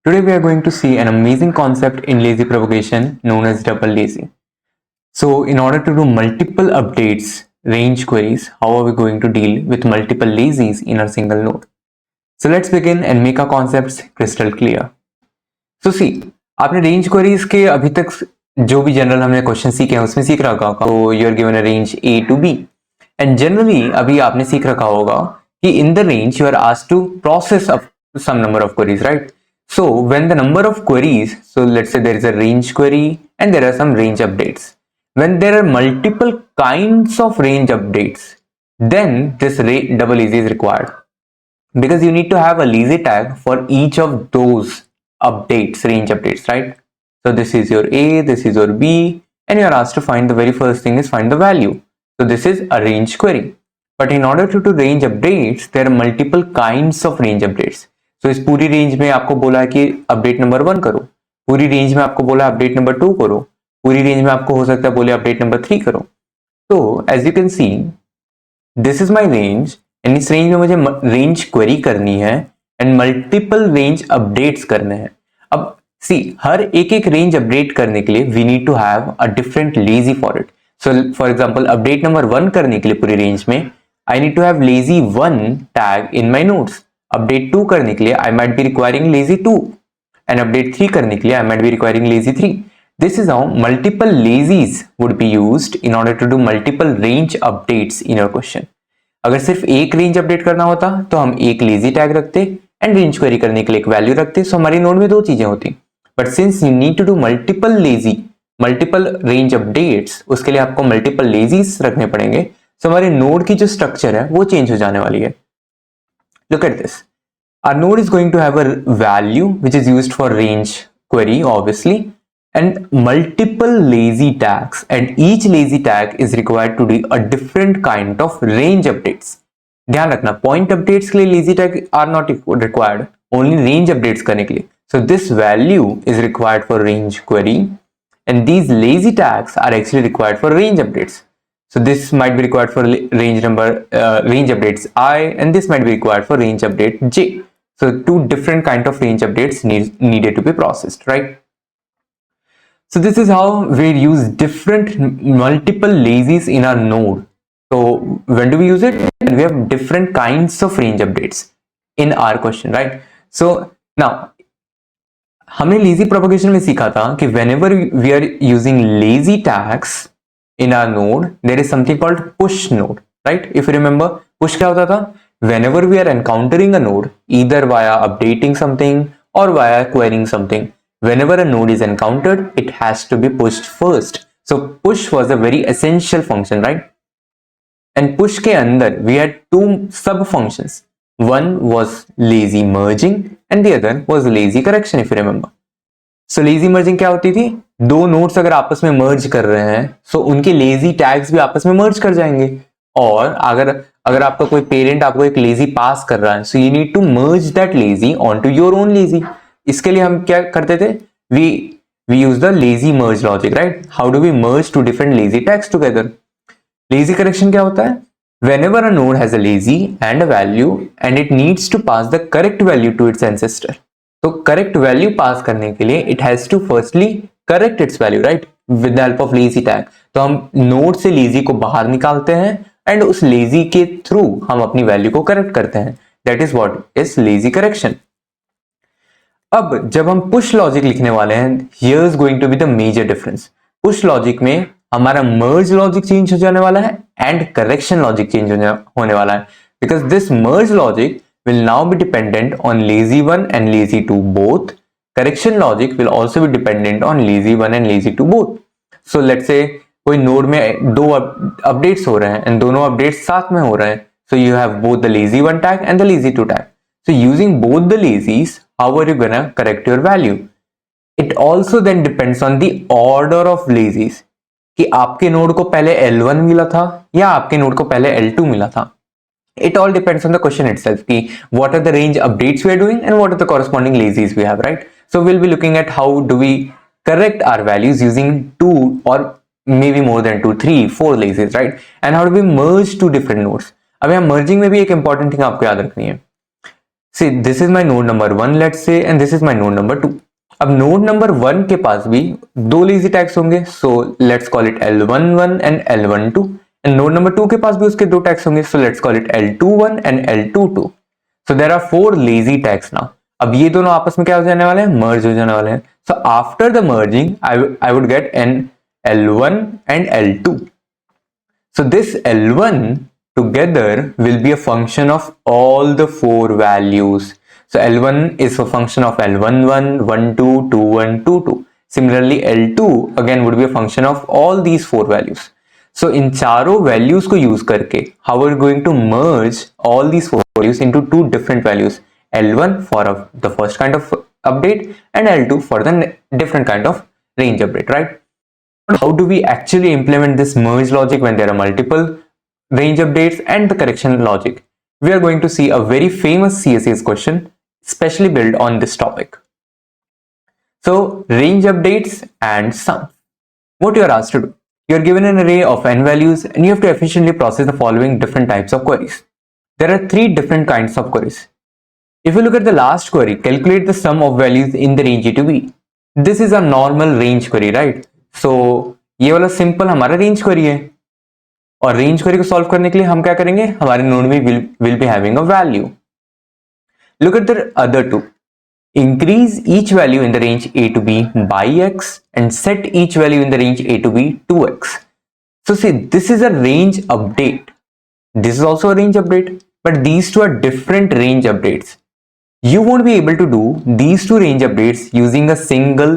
Today we are going to see an amazing concept in lazy propagation known as double lazy. So in order to do multiple updates, range queries, how are we going to deal with multiple lazies in a single node? So let's begin and make our concepts crystal clear. So see, आपने range queries के अभी तक जो भी general हमने question सीखे हैं उसमें सीख रखा होगा तो you are given a range A to B and generally अभी आपने सीख रखा होगा कि in the range you are asked to process some number of queries, right? So when the number of queries, so let's say there is a range query and there are some range updates. When there are multiple kinds of range updates, then this double lazy is required because you need to have a lazy tag for each of those updates, range updates, right? So this is your A, this is your B, and you are asked to find the very first thing is find the value. So this is a range query. But in order to do range updates, there are multiple kinds of range updates. So इस पूरी range में आपको बोला है कि update number 1 करो, पूरी range में आपको बोला अपडेट नंबर 2 करो, पूरी रेंज में आपको हो सकता है बोले अपडेट नंबर 3 करो. तो as you can see this is my range and इस रेंज में मुझे रेंज क्वेरी करनी है एंड मल्टीपल रेंज अपडेट्स करने हैं. अब सी हर एक रेंज अपडेट करने के लिए we need to have a different lazy for it. So for example update number 1 करने के लिए पूरी रेंज में I need to have lazy 1 tag in my notes. Update 2 करने के लिए I might be requiring lazy 2 and update 3 करने के लिए I might be requiring lazy 3. This is how multiple lazies would be used in order to do multiple range updates in your question. अगर सिर्फ एक range update करना होता तो हम एक लेजी टैग रखते एंड रेंज क्वेरी करने के लिए एक वैल्यू रखते, सो हमारी नोड में दो चीजें होती. But since you need to do multiple range updates, उसके लिए आपको मल्टीपल लेजीज रखने पड़ेंगे. सो हमारे नोड की जो स्ट्रक्चर है वो चेंज हो जाने वाली है. Look at this. Our node is going to have a value which is used for range query, obviously, and multiple lazy tags. And each lazy tag is required to do a different kind of range updates. ध्यान रखना, point updates के लिए lazy tag are not required, only range updates करने के लिए. So this value is required for range query, and these lazy tags are actually required for range updates. So this might be required for range updates I, and this might be required for range update J. So two different kind of range updates needed to be processed, right? So this is how we use different multiple lazies in our node. So when do we use it? When we have different kinds of range updates in our question, right? So now हमने lazy propagation में सीखा था कि whenever we are using lazy tags in our node, there is something called push node, right? If you remember, push क्या होता था? Whenever we are encountering a node, either via updating something or via querying something, whenever a node is encountered, it has to be pushed first. So push was a very essential function, right? And push के अंदर we had two sub functions. One was lazy merging and the other was lazy correction, if you remember. So lazy merging क्या होती थी? दो nodes अगर आपस में मर्ज कर रहे हैं सो उनके लेजी टैग्स भी आपस में मर्ज कर जाएंगे. और अगर आपका कोई पेरेंट आपको एक लेजी पास कर रहा है, so you need to merge that lazy on to your own lazy. इसके लिए हम क्या करते थे? We use the lazy merge logic, right? How do we merge two different lazy tags together? Lazy correction क्या होता है? Whenever a node has a lazy and a value and it needs to pass the correct value to its ancestor. तो correct value pass करने के लिए it has to firstly correct its value, right? With the help of lazy tag. तो हम node से lazy को बाहर निकालते हैं एंड उस लेजी के थ्रू हम अपनी वैल्यू को करेक्ट करते हैं. That is what is lazy correction. अब जब हम पुश लॉजिक लिखने वाले हैं, here is going to be the major difference. Push logic में हमारा मर्ज लॉजिक चेंज हो जाने वाला है एंड करेक्शन लॉजिक चेंज होने वाला है, because this merge logic will now be dependent on lazy 1 and lazy 2 both. Correction logic will also be dependent on lazy 1 and lazy 2 both. So let's say कोई node में दो updates हो रहे हैं and दोनों अपडेट्स साथ में हो रहे हैं. So you have both the lazy 1 tag and the lazy 2 tag. So using both the lazies, how are you gonna correct your value? It also then depends on the order of lazies. कि आपके node को पहले L1 मिला था या आपके node को पहले L2 मिला था. It all depends on the question itself. What are the range updates we are doing and what are the corresponding lazies we have, right? So we'll be looking at how do we correct our values using 2 or maybe more than 2, 3, 4 lazies, right? And how do we merge two different nodes? अब यहाँ merging में भी एक important thing आपको याद रखनी है. सी this is my node number 1 let's say, and this is my node number 2. अब नोड नंबर 1 के पास भी दो लेजी टैग्स होंगे, so let's call it L11 and L12. And node number 2 के पास भी उसके दो टैग्स होंगे, so let's call it L21 and L22. So there are 4 lazy tags now. अब ये दोनों आपस में क्या हो जाने वाले हैं, मर्ज हो जाने वाले हैं. So after the merging I would get an L1 and L2. So this L1 together will be a function of all the 4 values. So L1 is a function of L11, 12, 21, 22. Similarly, L2 again would be a function of all these 4 values. So in चारों values को use करके, how are we going to merge all these 4 values into 2 different values? L1 for the first kind of update and L2 for the different kind of range update, right? How do we actually implement this merge logic when there are multiple range updates and the correction logic? We are going to see a very famous CSS question specially built on this topic. So range updates and sum. What you are asked to do? You are given an array of n values and you have to efficiently process the following different types of queries. There are 3 different kinds of queries. If you look at the last query, calculate the sum of values in the range A to B. This is a normal range query, right? सो ये वाला simple हमारा range query है, और range query को solve करने के लिए हम क्या करेंगे, हमारे नोड में will be having a value. Look at the other two. Increase each value in the range A to B by x and set each value in the range A to B to x. So see, this is a range update. This is also a range update, but these two are different range updates. You won't be able to do these two range updates using a single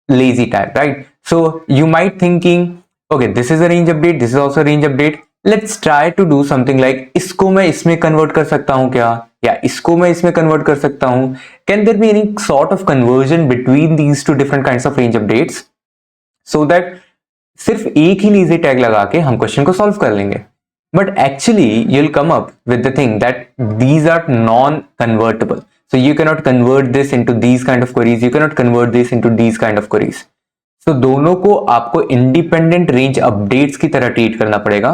lazy tag, right? So you might thinking, okay, this is a range update, this is also a range update. Let's try to do something like इसको मैं इसमें convert कर सकता हूँ क्या, या इसको मैं इसमें convert कर सकता हूँ. Can there be any sort of conversion between these two different kinds of range updates so that सिर्फ एक ही lazy tag लगा के हम question को solve कर लेंगे? But actually you'll come up with the thing that these are non-convertible. So you cannot convert this into these kind of queries. You cannot convert this into these kind of queries. So दोनों को आपको independent range updates की तरह treat करना पड़ेगा,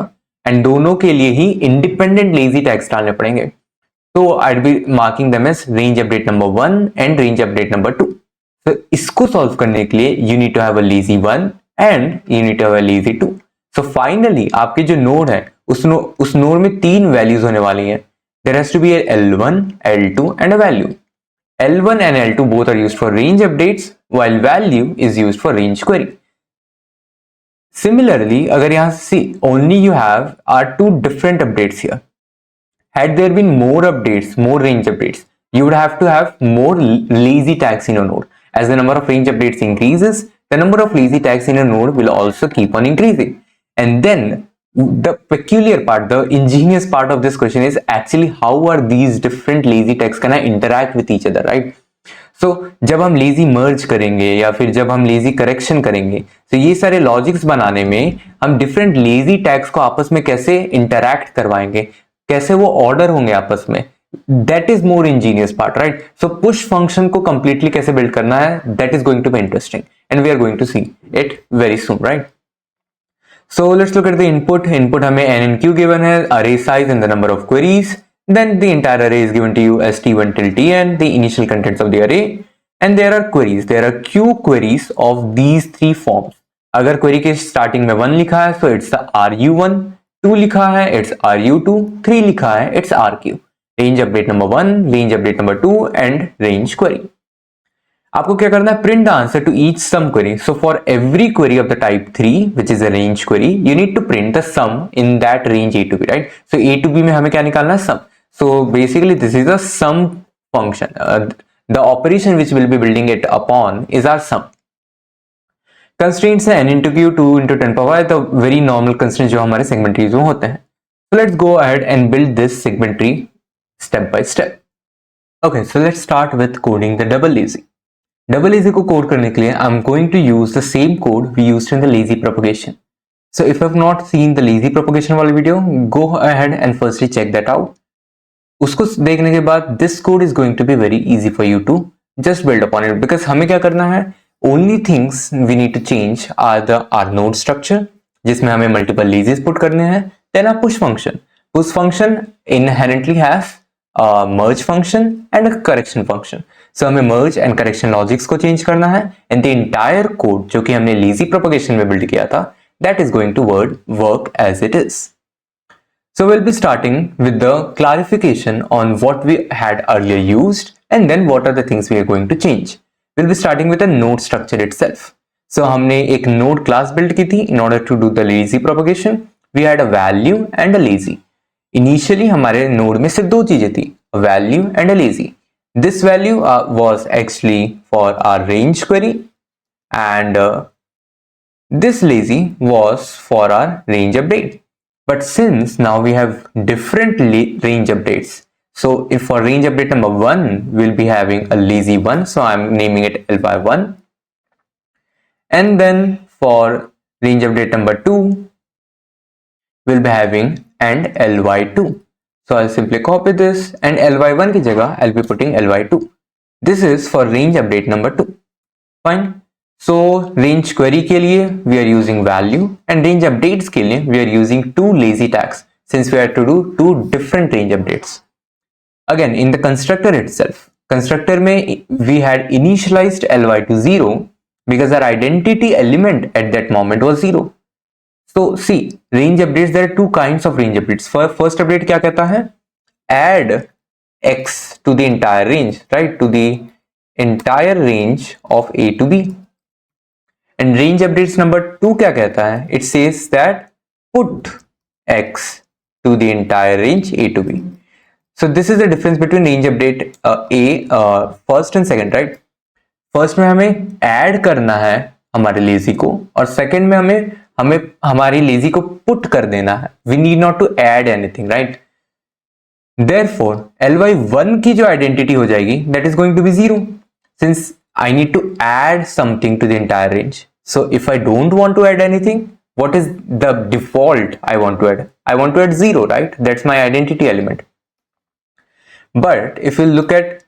and दोनों के लिए ही independent lazy tags डालने पड़ेंगे. So I'd be marking them as range update number 1 and range update number 2. So इसको solve करने के लिए you need to have a lazy 1 and you need to have a lazy 2. So finally आपके जो node है उस node में 3 values होने वाली हैं. There has to be a L1, L2 and a value. L1 and L2 both are used for range updates while value is used for range query. Similarly, अगर यहाँ see only you have are 2 different updates here. Had there been more updates, more range updates, you would have to have more lazy tags in your node. As the number of range updates increases, the number of lazy tags in your node will also keep on increasing. And then the peculiar part, the ingenious part of this question is actually how are these different lazy tags gonna interact with each other, right? So जब हम lazy merge करेंगे या फिर जब हम lazy correction करेंगे, तो ये सारे लॉजिक्स बनाने में हम different lazy tags को आपस में कैसे interact करवाएंगे, कैसे वो order होंगे आपस में, that is more ingenious part, right? So push function को completely कैसे build करना है, that is going to be interesting and we are going to see it very soon, right? So let's look at the input. Input हमें n and q given है, array size and the number of queries. Then the entire array is given to you as t1 till tn, the initial contents of the array. And there are queries. There are q queries of these 3 forms. अगर query के starting में 1 लिखा है, so it's the ru1. 2 लिखा है, it's ru2. 3 लिखा है, it's rq. Range update number 1, range update number 2 and range query. आपको क्या करना है, print the answer to each sum query. So for every query of the type 3 which is a range query, you need to print the sum in that range A to B, right? So A to B में हमें क्या निकालना है, sum. So basically this is a sum function. The operation which we'll be building it upon is our sum. Constraints है n into q, 2 into 10 power 5, the very normal constraints जो हमारे segment trees में होते हैं. So let's go ahead and build this segment tree step by step. Okay, so let's start with coding the double lazy. Double lazy को code करने के लिए I'm going to use the same code we used in the lazy propagation. So if you have not seen the lazy propagation वाली video, go ahead and firstly check that out. उसको देखने के बाद this code is going to be very easy for you to just build upon it, because हमें क्या करना है, only things we need to change are our node structure जिसमें हमें multiple lazies put करने हैं, then our push function. Push function inherently has merge function and a correction function. So हमें merge and correction logics को change करना है and the entire code जो कि हमने lazy propagation में build किया था that is going to work as it is. So we'll be starting with the clarification on what we had earlier used and then what are the things we are going to change. We'll be starting with a node structure itself. So हमने एक node class build की थी in order to do the lazy propagation. We had a value and a lazy. Initially हमारे node में सिर्फ दो चीजें थी, a value and a lazy. This value was actually for our range query and this lazy was for our range update. But since now we have different range updates, so if for range update number 1 we'll be having a lazy 1, so I'm naming it ly1, and then for range update number 2 we'll be having and ly2. So I'll simply copy this and ly1 की जगह I'll be putting ly2. This is for range update number 2. Fine. So range query के लिए we are using value and range updates के लिए we are using two lazy tags since we have to do two different range updates. Again in the constructor itself, constructor में we had initialized ly to 0 because our identity element at that moment was 0. So see, range updates, there are two kinds of range updates. First update क्या कहता है? Add x to the entire range, right? To the entire range of a to b. And range updates number 2 क्या कहता है? It says that put x to the entire range a to b. So this is the difference between range update first and second, right? First में हमें add करना है हमारे lazy को और second में हमें हमारी lazy को put कर देना है. We need not to add anything, right? Therefore ly1 की जो identity हो जाएगी that is going to be 0 since I need to add something to the entire range. So if I don't want to add anything, what is the default I want to add? I want to add 0, right? That's my identity element. But if you look at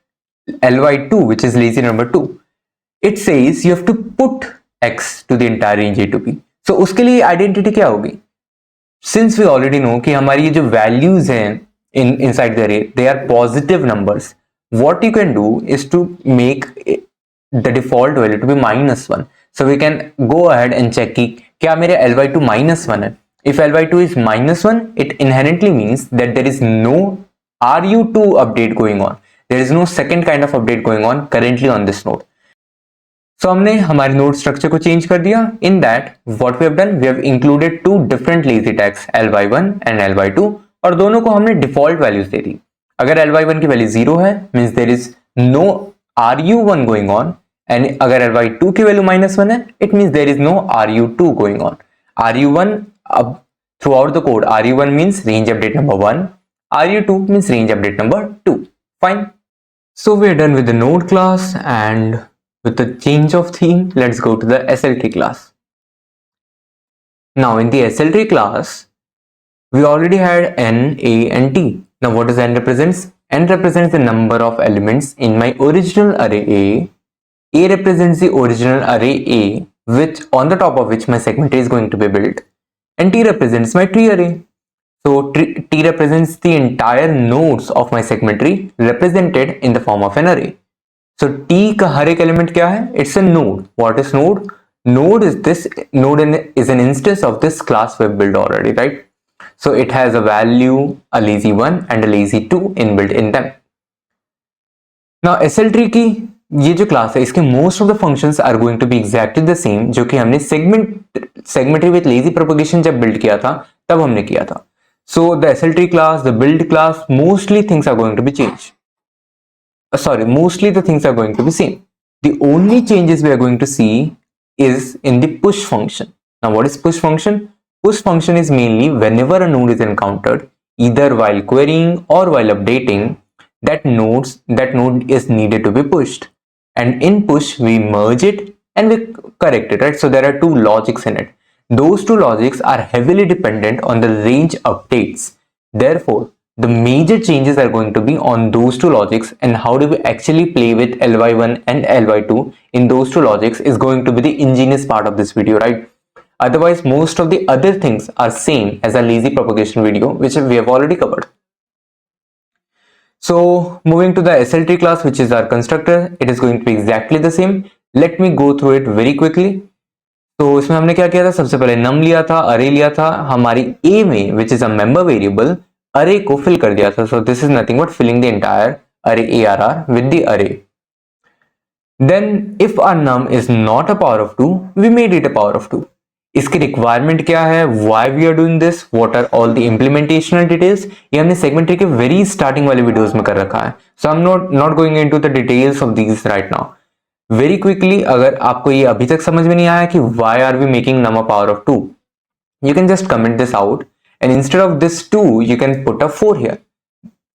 ly2, which is lazy number 2, it says you have to put x to the entire range a to b. So उसके लिए identity क्या होगी? Since we already know कि हमारी ये जो values हैं inside the array, they are positive numbers. What you can do is to make the default value to be -1. So we can go ahead and check कि क्या मेरे ly2 -1 है. If ly2 is -1, it inherently means that there is no ru2 update going on. There is no second kind of update going on currently on this node. So हमने हमारे node structure को change कर दिया. In that, what we have done, we have included two different lazy tags, ly1 and ly2, और दोनों को हमने default values दे दी. अगर ly1 की वैल्यू 0 है, means there is no ru1 going on, and अगर ly2 की वैल्यू -1 है, it means there is no ru2 going on. ru1 अब throughout the code, ru1 means range update number 1, ru2 means range update number 2. Fine. So we are done with the node class, and with the change of theme, let's go to the SLT class. Now in the SLT class, we already had n, a and t. Now what does n represents? N represents the number of elements in my original array A. A represents the original array A, which on the top of which my segment is going to be built, and T represents my tree array. So T represents the entire nodes of my segment tree represented in the form of an array. So T का हर एक element क्या है? It's a node. What is node? Node is an instance of this class we have built already, right? So it has a value, a lazy 1 and a lazy 2 inbuilt in them. Now SLT की ये जो class है इसके most of the functions are going to be exactly the same जो कि हमने segment tree with lazy propagation जब build किया था तब हमने किया था. So the SLT class, the build class, mostly things are going to be change. Mostly the things are going to be same. The only changes we are going to see is in the push function. Now what is push function? Push function is mainly whenever a node is encountered, either while querying or while updating, that node is needed to be pushed. And in push we merge it and we correct it, right? So there are two logics in it. Those two logics are heavily dependent on the range updates. Therefore the major changes are going to be on those two logics, and how do we actually play with ly1 and ly2 in those two logics is going to be the ingenious part of this video, right? Otherwise most of the other things are same as a lazy propagation video which we have already covered. So moving to the SLT class, which is our constructor, it is going to be exactly the same. Let me go through it very quickly. तो इसमें हमने क्या किया था, सबसे पहले num लिया था, array लिया था, हमारी a में which is a member variable array को fill कर दिया था. So this is nothing but filling the entire array arr with the array. Then if our num is not a power of 2, we made it a power of 2. इसकी requirement क्या है, why we are doing this, what are all the implementational details, ये हमने segment tree के very starting वाले videos में कर रखा है. So I am not going into the details of these right now. Very quickly, अगर आपको ये अभी तक समझ में नहीं आया कि why are we making num a power of 2, you can just comment this out and instead of this 2 you can put a 4 here.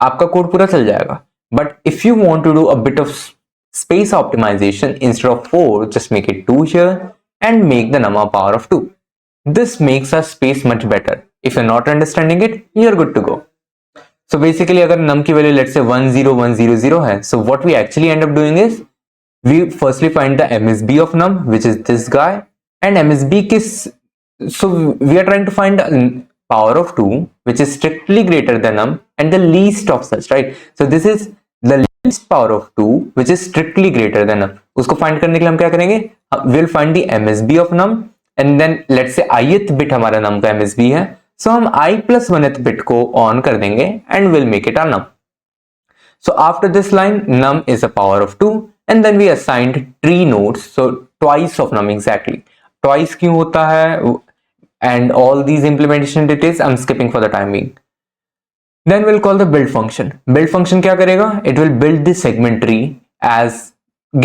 आपका कोड पूरा चल जाएगा. But if you want to do a bit of space optimization, instead of 4 just make it 2 here and make the num a power of 2. This makes our space much better. If you're not understanding it, you're good to go. So basically अगर num की value let's say 10100 है, so what we actually end up doing is we firstly find the MSB of num, which is this guy, and MSB किस, so we are trying to find power of 2 which is strictly greater than num and the least of such, right? So this is the least power of 2 which is strictly greater than num. उसको find करने के लिए हम क्या करेंगे, we'll find the MSB of num and then let's say ith bit हमारा num का MSB है, so हम I plus 1th bit को on कर देंगे and we'll make it our num. So after this line, num is a power of 2 and then we assigned tree nodes, so twice of num exactly. Twice क्यों होता है and all these implementation details I'm skipping for the time being. Then we'll call the build function. Build function क्या करेगा? It will build the segment tree as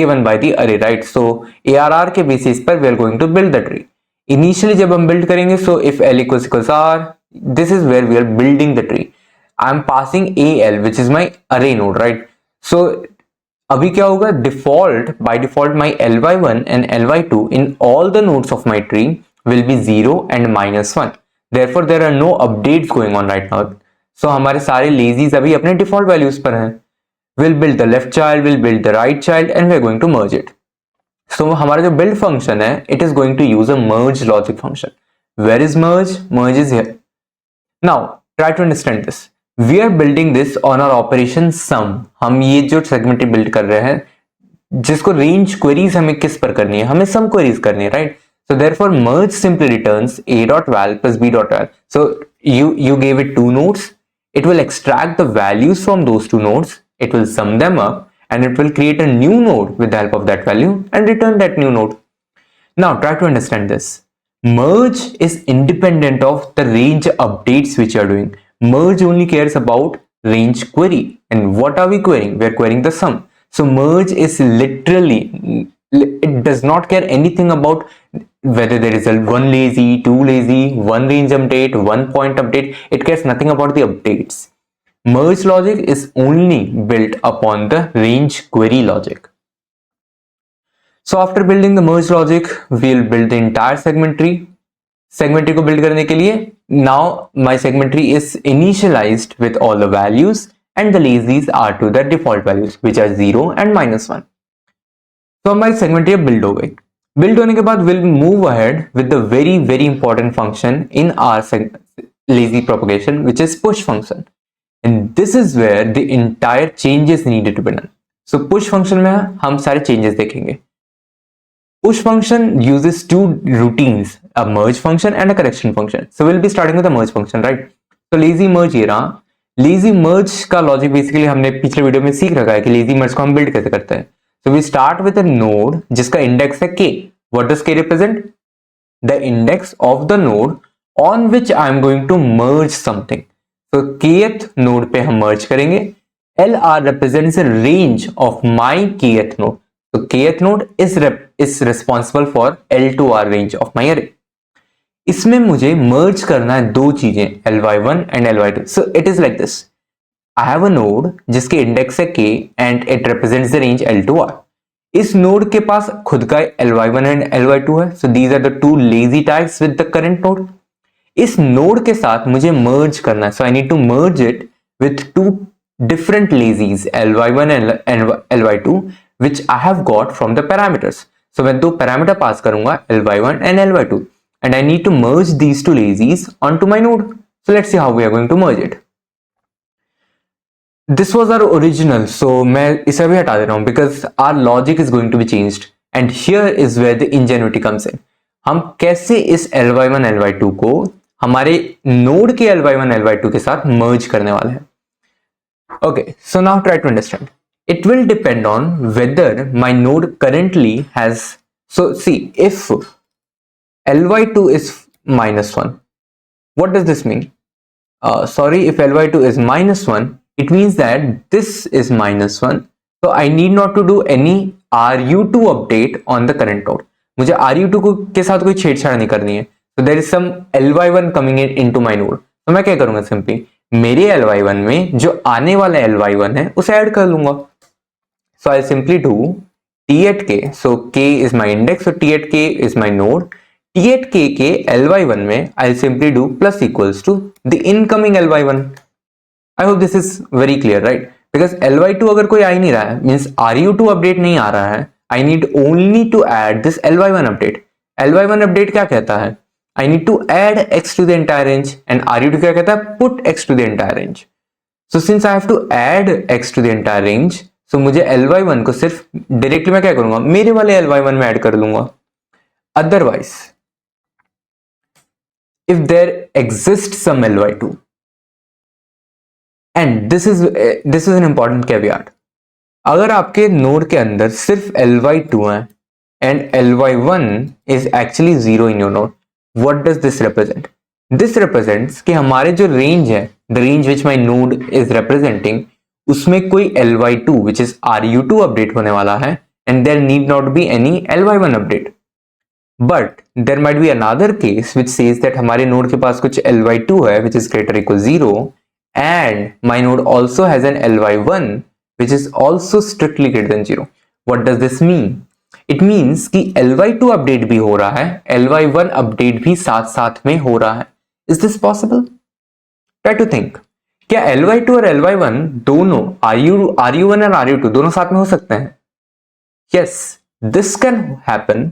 given by the array, right? So ARR के basis पर we are going to build the tree. Initially जब हम build करेंगे, so if L equals R, this is where we are building the tree. I'm passing AL, which is my array node, right? So अभी क्या होगा? By default my ly1 and ly2 in all the nodes of my tree will be 0 and -1. Therefore there are no updates going on right now. So हमारे सारे लेजीज अभी अपने default values पर हैं. We'll build the left child, we'll build the right child and we're going to merge it. So हमारा जो build function है, it is going to use a merge logic function. Where is merge? Merge is here. Now try to understand this. We are building this on our operation sum. हम ये जो segment build कर रहे हैं, जिसको range queries हमें किस पर करनी है, हमें sum queries करनी है, right? So therefore merge simply returns a.val plus b.val. So you gave it two nodes. It will extract the values from those two nodes, it will sum them up and it will create a new node with the help of that value and return that new node. Now try to understand this. Merge is independent of the range updates which you are doing. Merge only cares about range query. And what are we querying? We are querying the sum. So merge is literally, it does not care anything about whether there is a one lazy, two lazy, one range update, one point update. It cares nothing about the updates. Merge logic is only built upon the range query logic. So after building the merge logic, we'll build the entire segment tree. Segment tree को build करने के लिए, now my segment tree is initialized with all the values and the lazies are to the default values which are 0 and -1. तो हमारी segment tree build हो गई. Build होने के बाद we'll move ahead with the very important function in our lazy propagation, which is push function. And this is where the entire changes needed to be done. So push function में हम सारे changes देखेंगे. Push function uses two routines, a merge function and a correction function. So we'll be starting with the merge function, right? So lazy merge ये रहा. Lazy merge का logic basically हमने पिछले video में सीख रखा है कि lazy merge को हम build कैसे करते हैं. So we start with a node जिसका index है k. What does k represent? The index of the node on which I am going to merge something. So kth node पे हम merge करेंगे. LR represents a range of my kth node. So kth node is responsible for L to R range of my array. इसमें मुझे merge करना है दो चीजें, ly1 and ly2. So it is like this. I have a node जिसके index है k and it represents the range L to R. इस node के पास खुद का ly1 and ly2 है. So these are the two lazy tags with the current node. इस node के साथ मुझे merge करना है. So I need to merge it with two different lazies, ly1 and ly2, which I have got from the parameters. So मैं दो parameter pass करूंगा, ly1 and ly2, and I need to merge these two lazies onto my node. So let's see how we are going to merge it. This was our original, so मैं इसे भी हटा दे रहा हूं because our logic is going to be changed and here is where the ingenuity comes in. हम कैसे इस Ly1 Ly2 को हमारे नोड के Ly1 Ly2 के साथ मर्ज करने वाले हैं। Okay, so now try to understand. It will depend on whether my node currently has, so see, if Ly2 is -1, what does this mean? Sorry, if Ly2 is -1, it means that this is -1, so I need not to do any RU2 update on the current node. मुझे RU2 को के साथ कोई छेड़छाड़ नहीं करनी है, so there is some Ly1 coming in into my node. तो मैं क्या करूंगा, सिंपली मेरे Ly1 में जो आने वाला Ly1 है उसे ऐड कर लूंगा। So I'll simply do T at k. So k is my index. So T at k is my node. T at k के Ly1 में I'll simply do plus equals to the incoming Ly1. I hope this is very clear, right? Because Ly2 अगर कोई आ ही नहीं रहा है, means RU2 update नहीं आ रहा है, I need only to add this Ly1 update. Ly1 update क्या कहता है? I need to add x to the entire range and RU2 क्या कहता है? Put x to the entire range. So since I have to add x to the entire range, so मुझे Ly1 को सिर्फ directly मैं क्या करूंगा, मेरे वाले Ly1 में ऐड कर लूंगा। Otherwise if there exist some Ly2, and this is an important caveat, अगर आपके नोड के अंदर सिर्फ Ly2 है and Ly1 is actually 0 in your node, what does this represent? This represents कि हमारे जो रेंज है, the range which my node is representing, उसमें कोई Ly2 which is RU2 update होने वाला है and there need not be any Ly1 update. But there might be another case which says that हमारे नोड के पास कुछ Ly2 है which is greater equal 0 and my node also has an Ly1 which is also strictly greater than 0. What does this mean? It means कि Ly2 update भी हो रहा है, Ly1 update भी साथ साथ में हो रहा है। Is this possible? Try to think. क्या Ly2 और Ly1 दोनों RU1 और RU2 दोनों साथ में हो सकते हैं? Yes, this can happen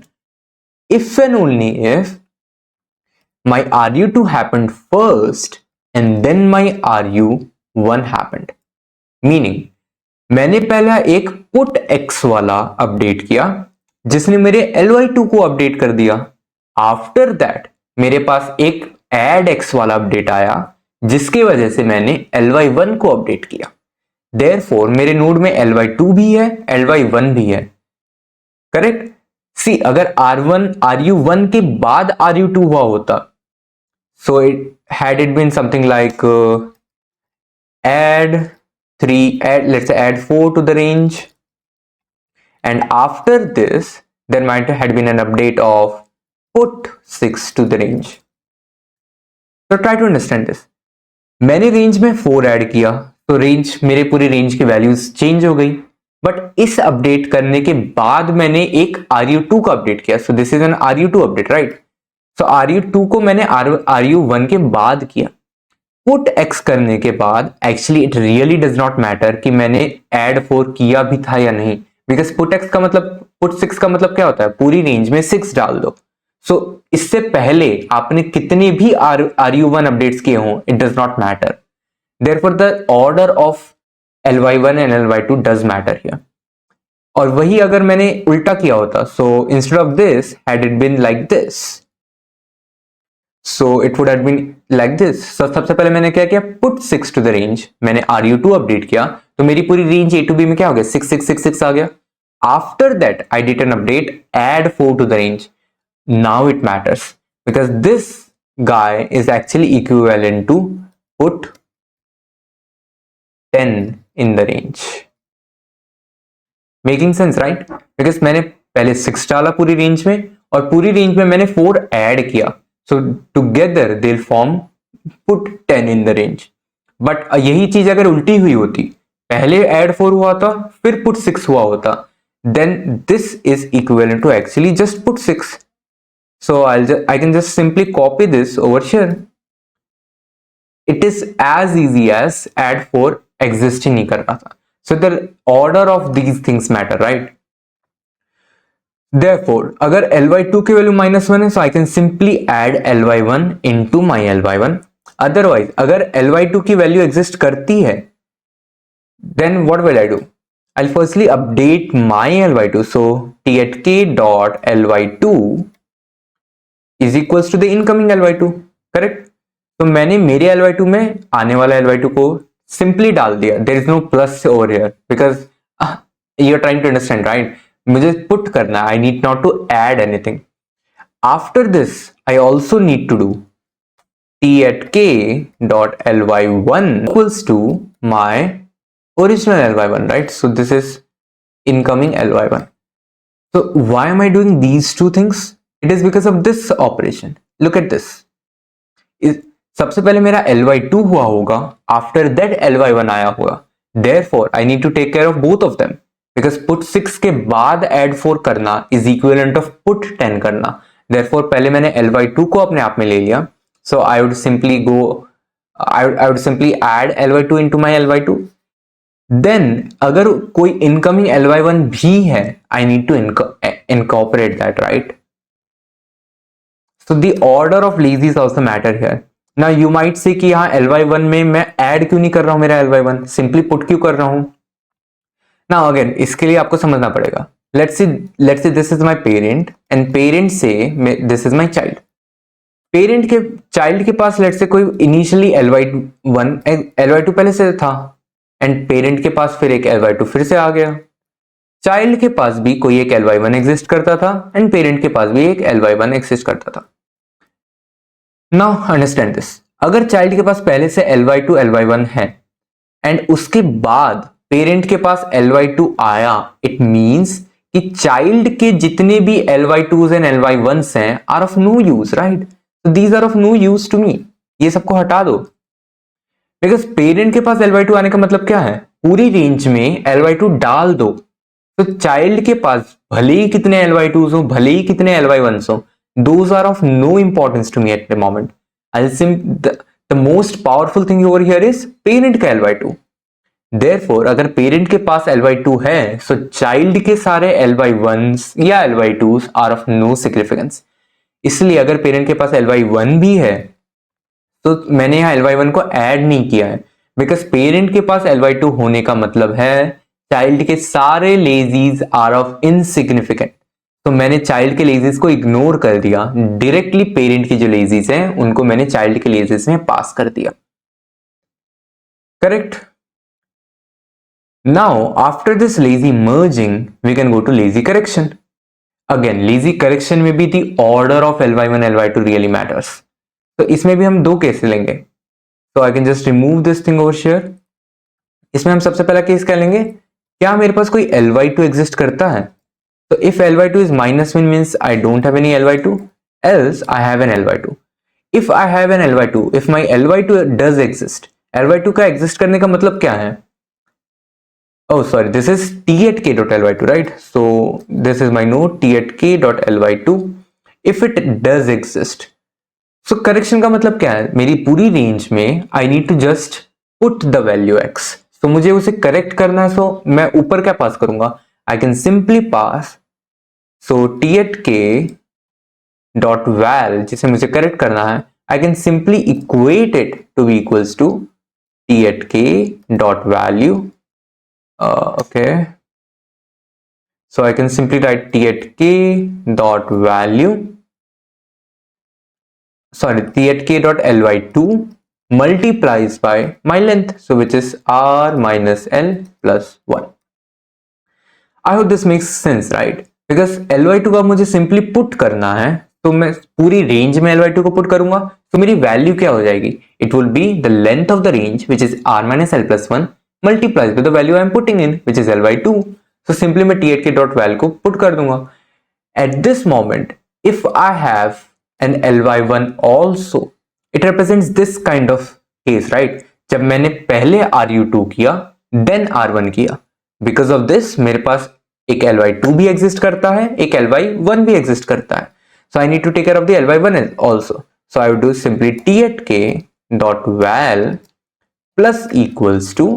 if and only if my RU2 happened first and then my RU1 happened. Meaning, मैंने पहला एक put x वाला अपडेट किया जिसने मेरे Ly2 को अपडेट कर दिया। After that, मेरे पास एक add x वाला अपडेट आया जिसकी वजह से मैंने Ly1 को अपडेट किया। Therefore, मेरे नोड में Ly2 भी है, Ly1 भी है। करेक्ट? सी, अगर RU1 के बाद RU2 हुआ होता, so had it been something like let's say add 4 to the range, and after this there might have been an update of put 6 to the range. So try to understand this. मैंने range में 4 add किया तो range, मेरे पूरी range की values change हो गई, but इस अपडेट करने के बाद मैंने एक RU2 का अपडेट किया। So this is N RU2 update, right? So RU2 को मैंने RU1 के बाद किया। पुट x करने के बाद actually it really does not matter कि मैंने ऐड 4 किया भी था या नहीं, बिकॉज पुट 6 का मतलब क्या होता है? पूरी रेंज में 6 डाल दो। सो इससे पहले आपने कितने भी RU1 अपडेट्स किए हों, it does not matter. Therefore the order of Ly1 and Ly2 does matter here. और वही अगर मैंने उल्टा किया होता, so instead of this had it been like this, so it would have been like this. सबसे पहले मैंने क्या किया? पुट 6 टू द रेंज, मैंने RU2 अपडेट किया तो मेरी पूरी रेंज A to B में क्या हो गया? 6 6 6 6 आ गया। After that I did an update, add 4 to the range. Now it matters because this guy is actually equivalent to put 10 in the range. Making sense, right? Because मैंने पहले 6 डाला पूरी range में और पूरी रेंज में मैंने 4 ऐड किया, so together they'll form put 10 in the range. But यही चीज अगर उल्टी हुई होती, पहले add 4 हुआ था फिर put 6 हुआ होता, then this is equivalent to actually just put 6. So I can just simply copy this over here. It is as easy as add 4 exist ही नहीं कर रहा था. So the order of these things matter, right? Therefore, अगर Ly2 की value -1 है, so I can simply add Ly1 into my Ly1. Otherwise, अगर Ly2 की value exist करती है then what will I do? I'll firstly update my ly2. So t at k dot ly2 is equals to the incoming ly2, correct? तो मैंने मेरे ly2 में आने वाला ly2 को सिंपली डाल दिया. There is no plus over here because you are trying to understand, right? मुझे पुट करना है, I need not to add anything. After this I also need to do t at k dot ly1 equals to my original ly1, right? So this is incoming ly1. So why am I doing these two things? It is because of this operation. Look at this. सबसे पहले मेरा ly2 हुआ होगा, after that ly1 आया होगा. Therefore I need to take care of both of them because put 6 के बाद add 4 करना is equivalent of put 10 करना. Therefore पहले मैंने ly2 को अपने आप में ले लिया. So I would simply add ly2 into my ly2. Then अगर कोई incoming ly1 भी है, I need to incorporate that, right? So the order of lazy is also matter here. Now you might say कि यहाँ ly1 में मैं add क्यों नहीं कर रहा हूं मेरा ly1, simply put क्यों कर रहा हूं? Now again इसके लिए आपको समझना पड़ेगा. Let's say this is my parent and parent say this is my child. Parent के चाइल्ड के पास लेट से कोई इनिशियली ly2 पहले से था एंड पेरेंट के पास फिर एक ly2 फिर से आ गया. चाइल्ड के पास भी कोई एक ly1 एग्जिस्ट करता था एंड पेरेंट के पास भी एक ly1 एग्जिस्ट करता था. Now understand this. अगर चाइल्ड के पास पहले से ly2 ly1 है एंड उसके बाद पेरेंट के पास ly2 आया, इट मींस कि चाइल्ड के जितने भी ly2s एंड ly1s हैं are of no use, right? So these are of no use to me. ये सबको हटा दो. बिकॉज पेरेंट के पास ly2 आने का मतलब क्या है? पूरी रेंज में ly2 डाल दो. तो चाइल्ड के पास भले ही कितने ly2s हो, भले ही कितने ly1s हो, those are of no importance to me at the moment. The most powerful thing over here is parent का ly2. Therefore अगर पेरेंट के पास ly2 है, so चाइल्ड के सारे ly1s या ly2s are of no significance. इसलिए अगर पेरेंट के पास ly1 भी है तो मैंने यहाँ ly1 को ऐड नहीं किया है बिकॉज पेरेंट के पास ly2 होने का मतलब है चाइल्ड के सारे लेजीज आर ऑफ इनसिग्निफिकेंट. तो मैंने चाइल्ड के लेजीज को इग्नोर कर दिया, डायरेक्टली पेरेंट के जो लेजीज हैं उनको मैंने चाइल्ड के लेजीज में पास कर दिया, correct? Now after this lazy merging we can go to lazy correction. Again lazy correction में भी the order of ly1 ly2 really matters. तो इसमें भी हम दो केस लेंगे. तो I can just remove this thing over here. इसमें हम सबसे पहला केस क्या लेंगे? क्या मेरे पास कोई ly2 एग्जिस्ट करता है? तो if ly2 is -1 means I don't have any ly2, else I have an ly2. If I have an ly2, if my ly2 does exist, ly2 का एग्जिस्ट करने का मतलब क्या है? Oh, sorry, this is t at k dot ly2, right? So this is my node t at k dot ly2. If it does exist, so correction का मतलब क्या है? मेरी पूरी रेंज में I need to just put the value x. So मुझे उसे correct करना है, so मैं ऊपर क्या पास करूंगा? I can simply pass so t at k dot val जिसे मुझे करेक्ट करना है, I can simply equate it to be equals to t at k dot value. Okay, so I can simply write t at k dot value, sorry, t at k dot ly2 multiplies by my length, so which is r minus l plus 1. I hope this makes sense, right? Because ly2 का मुझे simply put करना है, तो मैं पूरी range में ly2 को put करूंगा, तो मेरी वैल्यू क्या हो जाएगी? It will be the length of the range which is r minus l plus 1 multiplies with the value I am putting in, which is ly2. So simply मैं t at k dot val को put कर दूंगा. At this moment, if I have an ly1 also, it represents this kind of case, right? जब मैंने पहले ru2 किया, then r1 किया. Because of this, मेरे पास एक ly2 भी exist करता है, एक ly1 भी exist करता है. So I need to take care of the ly1 also. So I would do simply t at k dot val plus equals to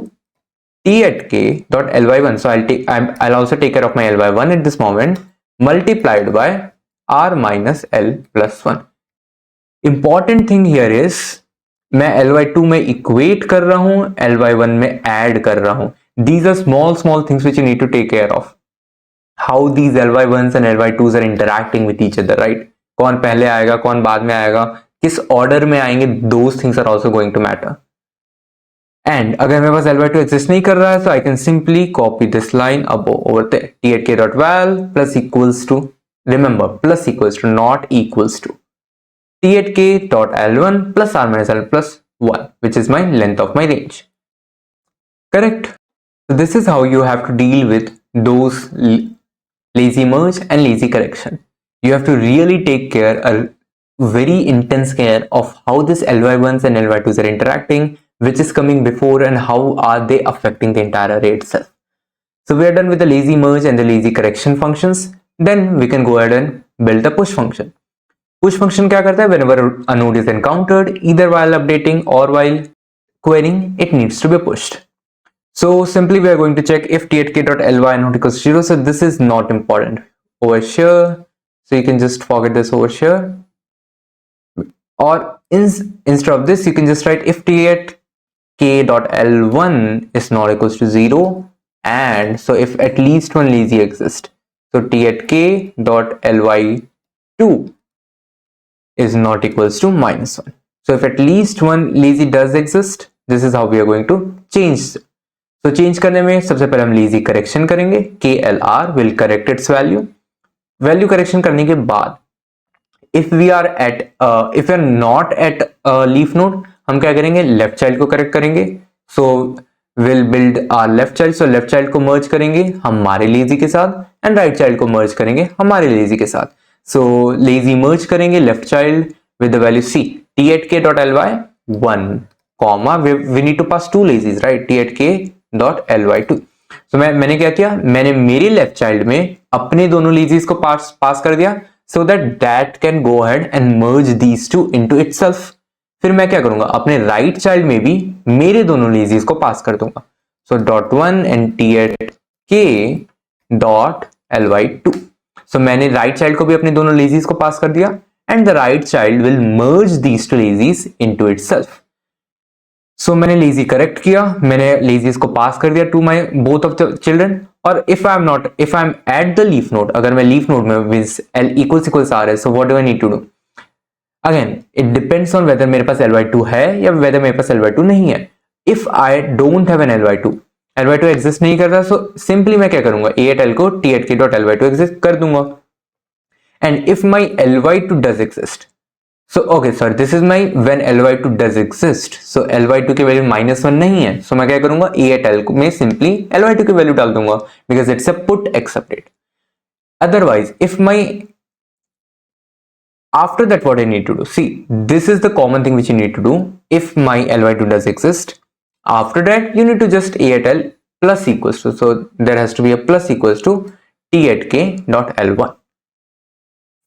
t at k dot ly1. So I'll also take care of my ly1 at this moment multiplied by r minus l plus 1. Important thing here is मैं ly2 में equate कर रहा हूं, ly1 में add कर रहा हूं. These are small things which you need to take care of. How these ly1s and ly2s are interacting with each other, right? कौन पहले आएगा, कौन बाद में आएगा, किस ऑर्डर में आएंगे, those things are also going to matter. And अगर मेरे पास ly2 exist नहीं कर रहा है, so I can simply copy this line above over there. t@k.val plus equals to, remember, plus equals to, not equals to, t@k.l1 plus r minus l plus 1, which is my length of my range. Correct? So this is how you have to deal with those lazy merge and lazy correction. You have to really take care, a very intense care of how this ly1s and ly2s are interacting, which is coming before, and how are they affecting the entire array itself. So we are done with the lazy merge and the lazy correction functions. Then we can go ahead and build the push function. Push function क्या करता है? Whenever a node is encountered, either while updating or while querying, it needs to be pushed. So simply we are going to check if t@k.ly not equals to 0. So this is not important over here. So you can just forget this over here. Or instead of this, you can just write if t@k.l1 is not equals to 0. And so if at least one lazy exists. So t@k.ly2 is not equals to -1. So if at least one lazy does exist, this is how we are going to change. So change करने में सबसे पहले हम lazy correction करेंगे. KLR will correct its value. Value correction करने के बाद if we are not at leaf node, हम क्या करेंगे? Left child को correct करेंगे. So we'll build our left child. So left child को merge करेंगे हमारे lazy के साथ, and right child को merge करेंगे हमारे lazy के साथ. So lazy merge करेंगे left child with the value c, t@k.ly 1, comma we need to pass two lazies, right? t@k.ly2. So मैंने क्या किया? मैंने मेरी लेफ्ट चाइल्ड में अपने दोनों लेजीज को पास कर दिया, so that can go ahead and merge these two into itself. फिर मैं क्या करूंगा? अपने राइट चाइल्ड में भी मेरे दोनों लेजीज को पास कर दूंगा. So .1 and t@k.ly2. So मैंने राइट चाइल्ड को भी अपने दोनों लेजीज को पास कर दिया, and the right child will merge these two lazies into itself. So मैंने lazy correct किया, मैंने lazies को पास कर दिया to my both of the children. और if I'm at the leaf node, अगर मैं leaf node में means l equals r है, so what do I need to do? Again, it depends on whether मेरे पास ly2 है या whether मेरे पास ly2 नहीं है. If I don't have an ly2 exist नहीं करता, so simply मैं क्या करूंगा? a@l को t@k.ly2 exist कर दूंगा. And if my ly2 does exist, so okay, sorry, this is my when ly2 does exist. So ly2 की वैल्यू -1 नहीं है, so मैं क्या करूंगा? a@l में simply ly2 की वैल्यू डाल दूंगा, because it's a put x update. Otherwise, if my after that, what I need to do? See, this is the common thing which you need to do. If my ly2 does exist, after that you need to just a@l plus equals to, so there has to be a plus equals to t@k.l1.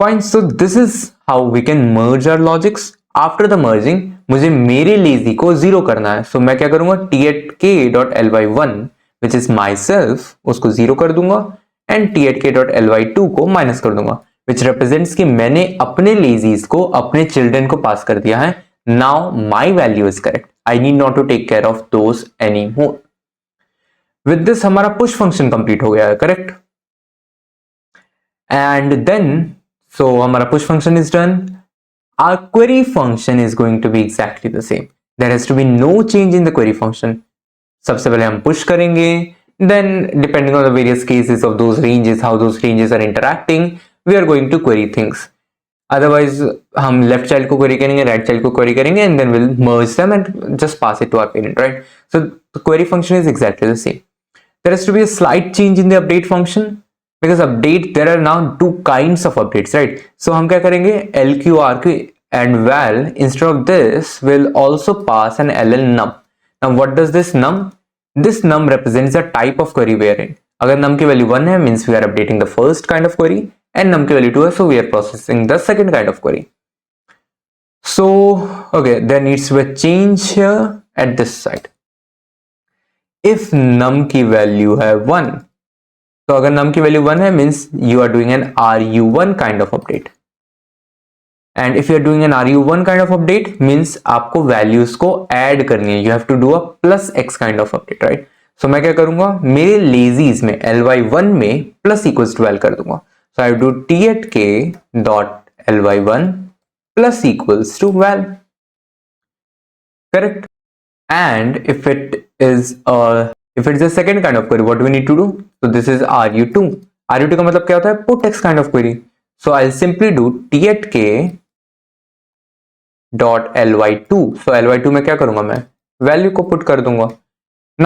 Fine, so this is how we can merge our logics. After the merging, मुझे मेरे lazy को 0 करना है, so मैं क्या करूंगा? t@k.ly1 which is myself, उसको 0 कर दूंगा, and t@k.ly2 को माइनस कर दूंगा, which represents कि मैंने अपने lazies को अपने children को पास कर दिया है. Now my value is correct. I need not to take care of those anymore. With this हमारा push function complete हो गया है, correct? And then so हमारा push function is done. Our query function is going to be exactly the same. There has to be no change in the query function. सबसे पहले हम push करेंगे, then depending on the various cases of those ranges, how those ranges are interacting, we are going to query things. Otherwise हम left child को query करेंगे, right child को query करेंगे, and then we'll merge them and just pass it to our parent, right? So the query function is exactly the same. There has to be a slight change in the update function. Because update, there are now two kinds of updates, right? So हम क्या करेंगे? LQRQ and val, instead of this will also pass an ll_num. Now what does this num? This num represents the type of query we are in. अगर num की value 1 है, means we are updating the first kind of query, and num की value 2 है, so we are processing the second kind of query. So okay, there needs to be a change here at this side. If num की value है 1, तो अगर num की value 1 है, means you are doing an ru1 kind of update. And if you are doing an ru1 kind of update, means आपको values को add करनी है. You have to do a plus x kind of update, right? So मैं क्या करूंगा, मेरे लेजीज में ly1 में प्लस इक्वल्स टू वेल कर दूंगा. So I do t at k dot ly1 plus equals to val. Correct. And if it's a second kind of query, what do we need to do? So this is RU2. RU2 का मतलब क्या होता है? Put text kind of query. So I'll simply do t at k dot ly2. So ly2 में क्या करूंगा मैं? Value को पुट कर दूंगा.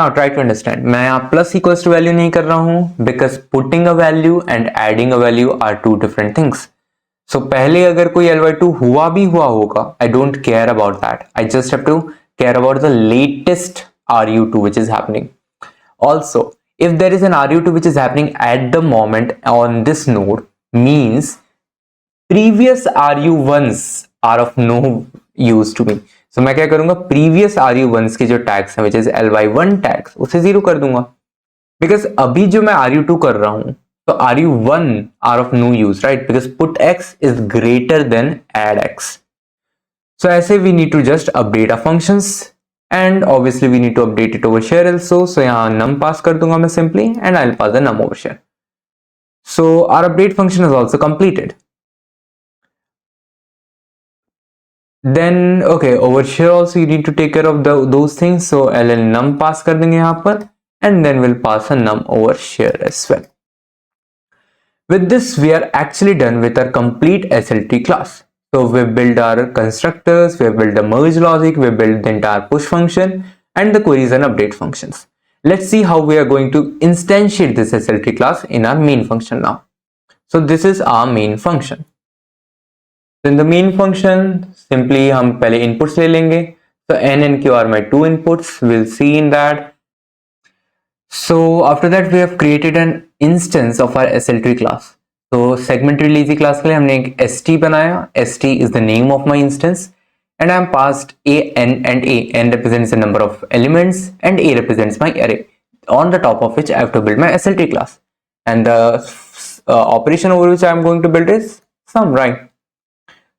Now try to understand. मैं यहाँ प्लस इक्वल्स टू वैल्यू नहीं कर रहा हूं because putting a value and adding a value are two different things. So पहले अगर कोई ly2 हुआ भी हुआ होगा, I don't care about that. I just have to care about the latest RU2 which is happening. Also, if there is an RU2 which is happening at the moment on this node, means previous RU1s are of no use to me. So मैं क्या करूंगा, previous RU1s के जो tags हैं which is ly1 tags उसे zero कर दूंगा. Because अभी जो मैं RU2 कर रहा हूं तो RU1 are of no use, right? Because put x is greater than add x. So ऐसे we need to just update our functions and obviously we need to update it over here also. So यहाँ num pass कर दूंगा मैं simply and I'll pass the num over here. So our update function is also completed. Then okay, over here also you need to take care of those things. So ln num pass कर देंगे यहाँ पर and then we'll pass a num over here as well. With this we are actually done with our complete SLT class. So we've built our constructors, we've built the merge logic, we've built the entire push function and the queries and update functions. Let's see how we are going to instantiate this SLT class in our main function now. So this is our main function. So in the main function, simply हम पहले inputs ले लेंगे. So n and q are my two inputs. We'll see in that. So after that we have created an instance of our SLT class. तो segmented lazy class के लिए हमने एक st बनाया. st is the name of my instance and I am passed a n and a. n represents the number of elements and a represents my array on the top of which I have to build my SLT class. And the operation over which I am going to build is sum, right?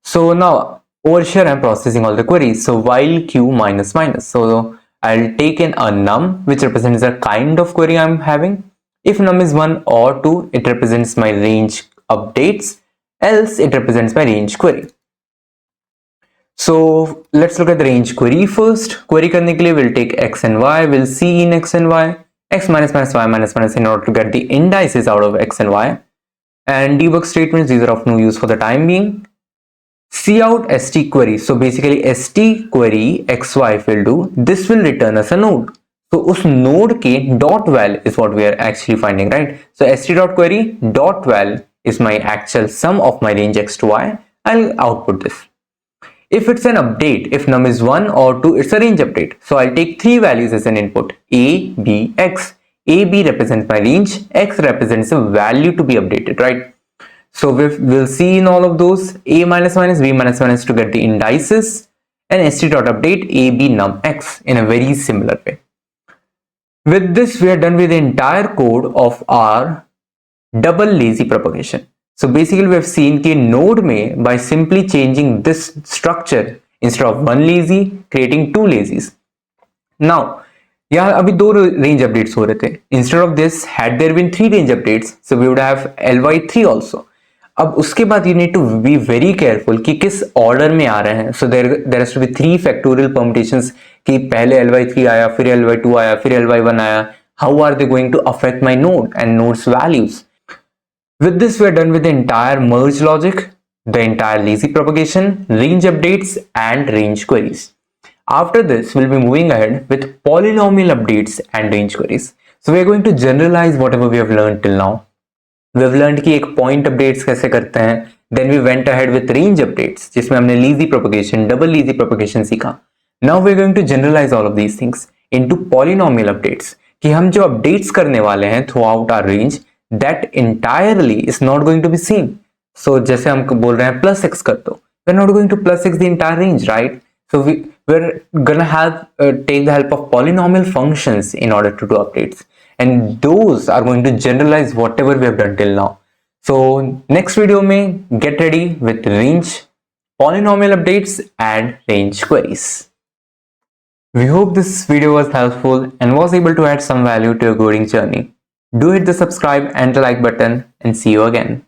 So now over here I am processing all the queries. So while q minus minus. So I'll take in a num which represents the kind of query I am having. If num is 1 or 2, it represents my range updates, else it represents my range query. So let's look at the range query first. Query करने के लिए we'll take x and y, we'll see in x and y, x minus minus y minus minus in order to get the indices out of x and y. And debug statements, these are of no use for the time being. Cout st query. So basically st query xy if we'll do, this will return us a node. तो उस node के dot val is what we are actually finding, right? So st dot query dot val is my actual sum of my range x to y. I'll output this. If it's an update, if num is 1 or 2, it's a range update. So I'll take three values as an input, a, b, x. a, b represents my range, x represents the value to be updated, right? So we'll see in all of those a minus minus, b minus minus to get the indices, and st dot update a, b, num x in a very similar way. With this, we are done with the entire code of our double lazy propagation. So basically, we have seen कि node में by simply changing this structure instead of one lazy, creating two lazies. Now, यहाँ अभी दो range updates हो रहे थे. Instead of this, had there been three range updates, so we would have ly3 also. अब उसके बाद you need to be very careful कि किस order में आ रहे हैं. So there has to be three factorial permutations कि पहले ly3 आया, फिर ly2 आया, फिर ly1 आया. How are they going to affect my node and node's values? With this, we are done with the entire merge logic, the entire lazy propagation, range updates, and range queries. After this, we'll be moving ahead with polynomial updates and range queries. So we are going to generalize whatever we have learned till now. We have learned कि एक point updates कैसे करते हैं. Then we went ahead with range updates, जिसमें हमने lazy propagation, double lazy propagation सीखा. Now we are going to generalize all of these things into polynomial updates. कि हम जो updates करने वाले हैं throughout our range, that entirely is not going to be seen. So जैसे हम बोल रहे हैं plus x कर दो, we're not going to plus x the entire range, right? So we're gonna have take the help of polynomial functions in order to do updates. And those are going to generalize whatever we have done till now. So next video में get ready with range, polynomial updates and range queries. We hope this video was helpful and was able to add some value to your coding journey. Do hit the subscribe and the like button and see you again.